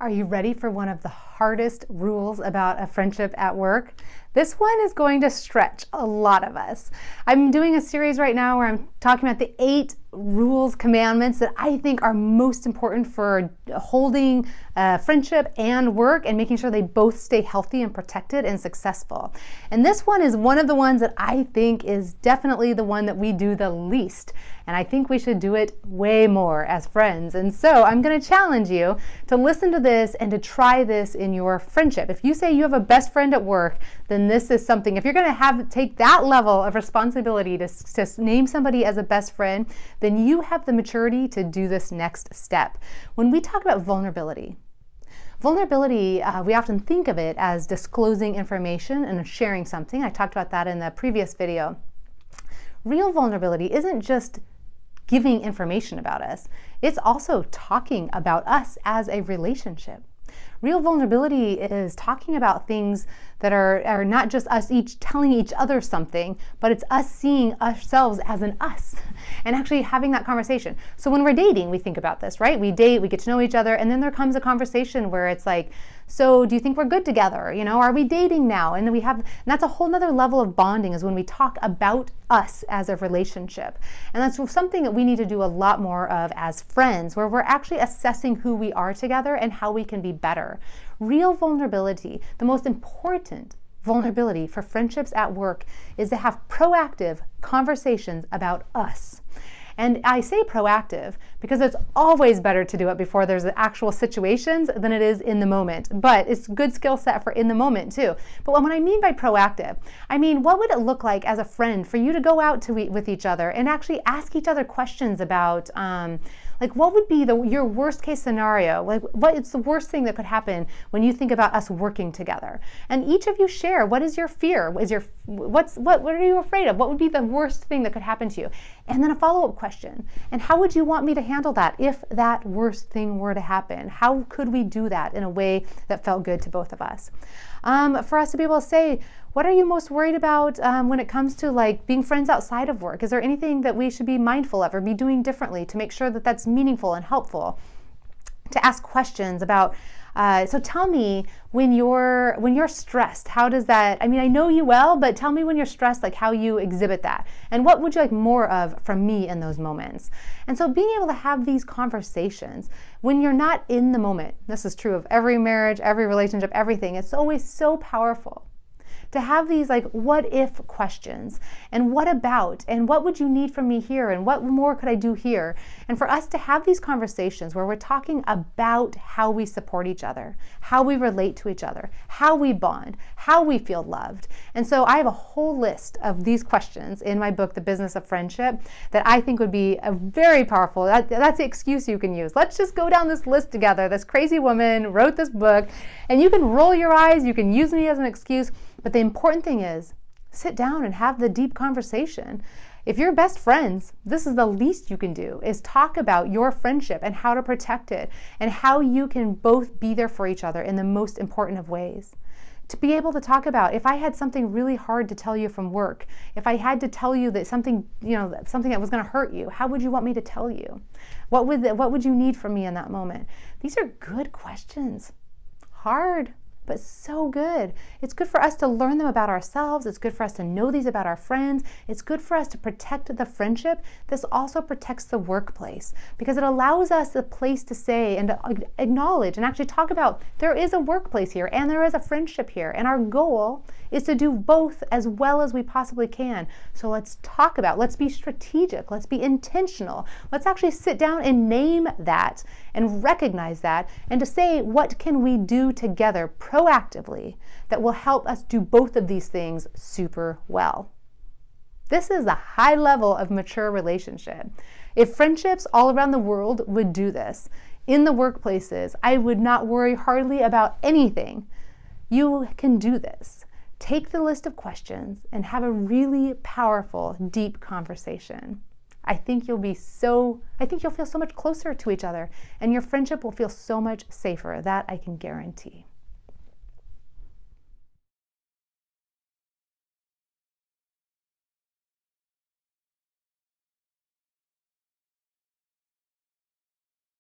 Are you ready for one of the hardest rules about a friendship at work? This one is going to stretch a lot of us. I'm doing a series right now where I'm talking about the 8 rules, commandments that I think are most important for holding friendship and work and making sure they both stay healthy and protected and successful. And this one is one of the ones that I think is definitely the one that we do the least. And I think we should do it way more as friends. And so I'm going to challenge you to listen to this and to try this in your friendship. If you say you have a best friend at work, then this is something. If you're going to take that level of responsibility to name somebody as a best friend, then you have the maturity to do this next step. When we talk about vulnerability, we often think of it as disclosing information and sharing something. I talked about that in the previous video. Real vulnerability isn't just giving information about us. It's also talking about us as a relationship. Real vulnerability is talking about things that are not just us each telling each other something, but it's us seeing ourselves as an us and actually having that conversation. So when we're dating, we think about this, right? We date, we get to know each other, and then there comes a conversation where it's like, so do you think we're good together? Are we dating now? And and that's a whole nother level of bonding is when we talk about us as a relationship. And that's something that we need to do a lot more of as friends, where we're actually assessing who we are together and how we can be better. Real vulnerability, the most important vulnerability for friendships at work, is to have proactive conversations about us. And I say proactive because it's always better to do it before there's actual situations than it is in the moment. But it's a good skill set for in the moment too. But what I mean by proactive, I mean, what would it look like as a friend for you to go out to eat with each other and actually ask each other questions about what would be your worst case scenario? What is the worst thing that could happen when you think about us working together? And each of you share, what is your fear? What are you afraid of? What would be the worst thing that could happen to you? And then a follow-up question. And how would you want me to handle that if that worst thing were to happen? How could we do that in a way that felt good to both of us? For us to be able to say, what are you most worried about when it comes to being friends outside of work? Is there anything that we should be mindful of or be doing differently to make sure that that's meaningful and helpful? To ask questions about, so tell me when you're stressed, how does that, I know you well, but tell me when you're stressed, how you exhibit that. And what would you like more of from me in those moments? And so being able to have these conversations when you're not in the moment, this is true of every marriage, every relationship, everything, it's always so powerful to have these what if questions, and what about, and what would you need from me here, and what more could I do here? And for us to have these conversations where we're talking about how we support each other, how we relate to each other, how we bond, how we feel loved. And so I have a whole list of these questions in my book, The Business of Friendship, that I think would be a very powerful, that's the excuse you can use. Let's just go down this list together. This crazy woman wrote this book, and you can roll your eyes, you can use me as an excuse, but the important thing is sit down and have the deep conversation. If you're best friends, this is the least you can do, is talk about your friendship and how to protect it and how you can both be there for each other in the most important of ways. To be able to talk about, if I had something really hard to tell you from work, if I had to tell you that something that was going to hurt you, how would you want me to tell you? What would you need from me in that moment? These are good questions. Hard, but so good. It's good for us to learn them about ourselves. It's good for us to know these about our friends. It's good for us to protect the friendship. This also protects the workplace because it allows us a place to say and to acknowledge and actually talk about there is a workplace here and there is a friendship here. And our goal is to do both as well as we possibly can. So let's talk about, let's be strategic, let's be intentional. Let's actually sit down and name that and recognize that and to say, what can we do together proactively that will help us do both of these things super well? This is a high level of mature relationship. If friendships all around the world would do this, in the workplaces, I would not worry hardly about anything. You can do this. Take the list of questions and have a really powerful, deep conversation. I think you'll feel so much closer to each other and your friendship will feel so much safer. That I can guarantee.